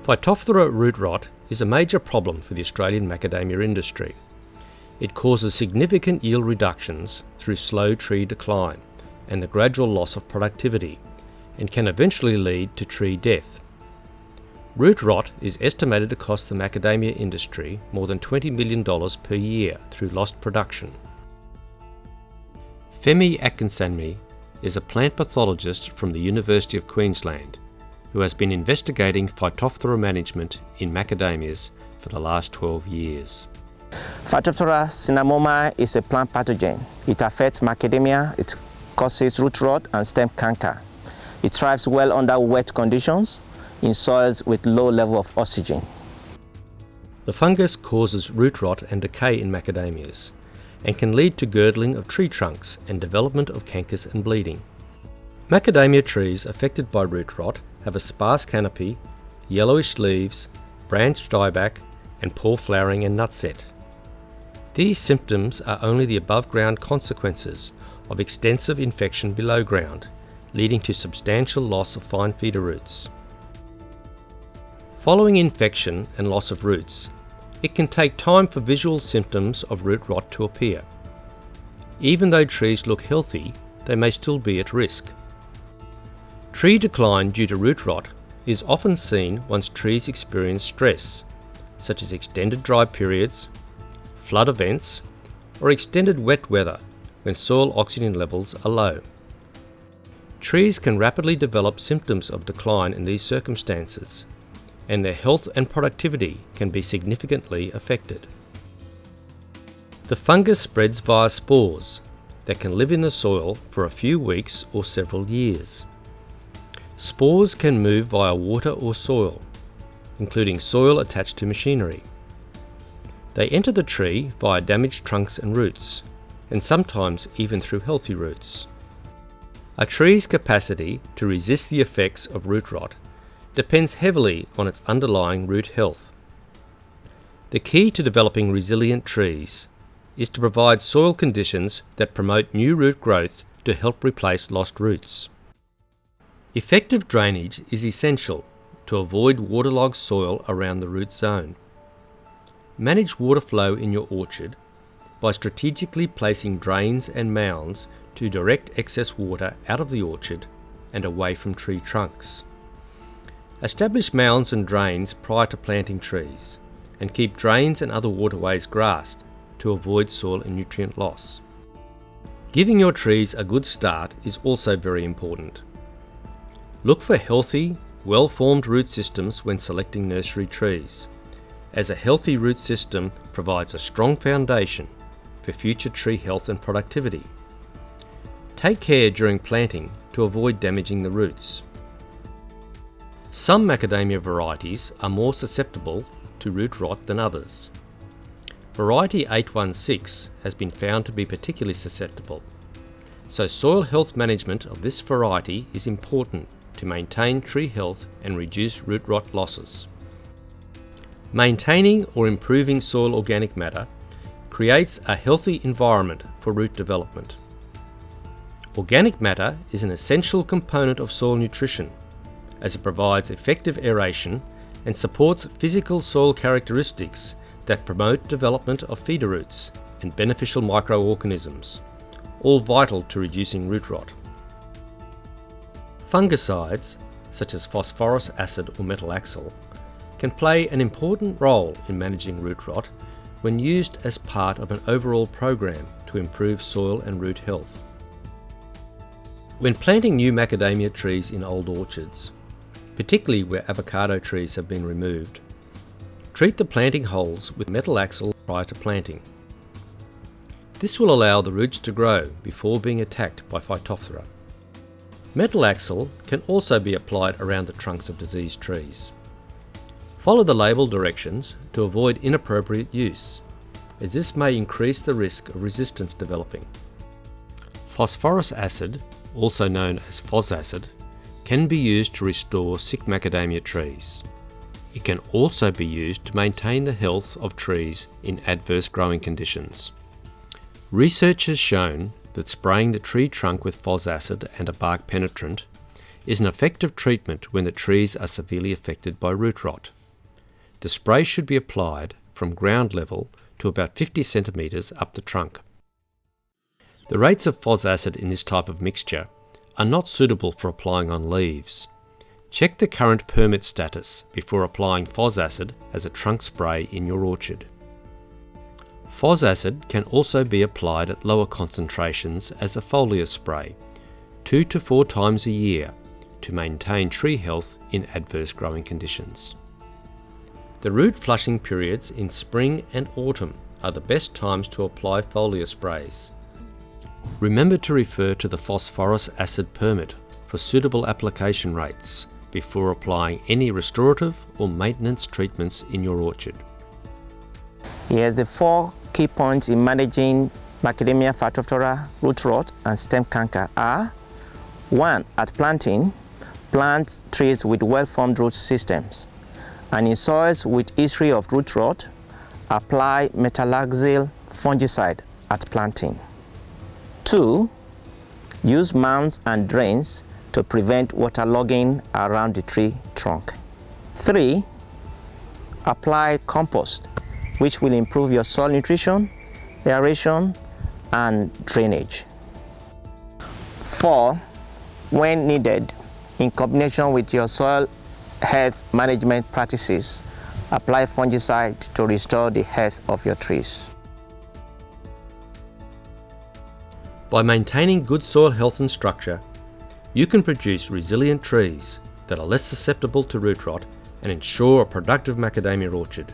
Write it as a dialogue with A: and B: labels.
A: Phytophthora root rot is a major problem for the Australian macadamia industry. It causes significant yield reductions through slow tree decline and the gradual loss of productivity, and can eventually lead to tree death. Root rot is estimated to cost the macadamia industry more than $20 million per year through lost production. Femi Akinsami is a plant pathologist from the University of Queensland who has been investigating Phytophthora management in macadamias for the last 12 years.
B: Phytophthora cinnamoma is a plant pathogen. It affects macadamia, it causes root rot and stem canker. It thrives well under wet conditions in soils with low level of oxygen.
A: The fungus causes root rot and decay in macadamias and can lead to girdling of tree trunks and development of cankers and bleeding. Macadamia trees affected by root rot have a sparse canopy, yellowish leaves, branched dieback, and poor flowering and nutset. These symptoms are only the above-ground consequences of extensive infection below ground, leading to substantial loss of fine feeder roots. Following infection and loss of roots, it can take time for visual symptoms of root rot to appear. Even though trees look healthy, they may still be at risk. Tree decline due to root rot is often seen once trees experience stress, such as extended dry periods, flood events, or extended wet weather when soil oxygen levels are low. Trees can rapidly develop symptoms of decline in these circumstances, and their health and productivity can be significantly affected. The fungus spreads via spores that can live in the soil for a few weeks or several years. Spores can move via water or soil, including soil attached to machinery. They enter the tree via damaged trunks and roots, and sometimes even through healthy roots. A tree's capacity to resist the effects of root rot depends heavily on its underlying root health. The key to developing resilient trees is to provide soil conditions that promote new root growth to help replace lost roots. Effective drainage is essential to avoid waterlogged soil around the root zone. Manage water flow in your orchard by strategically placing drains and mounds to direct excess water out of the orchard and away from tree trunks. Establish mounds and drains prior to planting trees, and keep drains and other waterways grassed to avoid soil and nutrient loss. Giving your trees a good start is also very important. Look for healthy, well-formed root systems when selecting nursery trees, as a healthy root system provides a strong foundation for future tree health and productivity. Take care during planting to avoid damaging the roots. Some macadamia varieties are more susceptible to root rot than others. Variety 816 has been found to be particularly susceptible, so soil health management of this variety is important to maintain tree health and reduce root rot losses. Maintaining or improving soil organic matter creates a healthy environment for root development. Organic matter is an essential component of soil nutrition, as it provides effective aeration and supports physical soil characteristics that promote development of feeder roots and beneficial microorganisms, all vital to reducing root rot. Fungicides, such as phosphorus acid or metalaxyl, can play an important role in managing root rot when used as part of an overall program to improve soil and root health. When planting new macadamia trees in old orchards, particularly where avocado trees have been removed, treat the planting holes with metalaxyl prior to planting. This will allow the roots to grow before being attacked by Phytophthora. Metalaxyl can also be applied around the trunks of diseased trees. Follow the label directions to avoid inappropriate use, as this may increase the risk of resistance developing. Phosphorus acid, also known as phos acid, can be used to restore sick macadamia trees. It can also be used to maintain the health of trees in adverse growing conditions. Research has shown that spraying the tree trunk with phos acid and a bark penetrant is an effective treatment when the trees are severely affected by root rot. The spray should be applied from ground level to about 50 centimetres up the trunk. The rates of phos acid in this type of mixture are not suitable for applying on leaves. Check the current permit status before applying phos acid as a trunk spray in your orchard. Phos acid can also be applied at lower concentrations as a foliar spray, 2 to 4 times a year, to maintain tree health in adverse growing conditions. The root flushing periods in spring and autumn are the best times to apply foliar sprays. Remember to refer to the phosphorus acid permit for suitable application rates before applying any restorative or maintenance treatments in your orchard.
B: Here's the 4 key points in managing macadamia Phytophthora root rot and stem canker are: 1. At planting, plant trees with well-formed root systems, and in soils with history of root rot, apply metalaxyl fungicide at planting. 2. Use mounds and drains to prevent waterlogging around the tree trunk. 3. Apply compost, which will improve your soil nutrition, aeration, and drainage. 4. When needed, in combination with your soil health management practices, apply fungicide to restore the health of your trees.
A: By maintaining good soil health and structure, you can produce resilient trees that are less susceptible to root rot and ensure a productive macadamia orchard.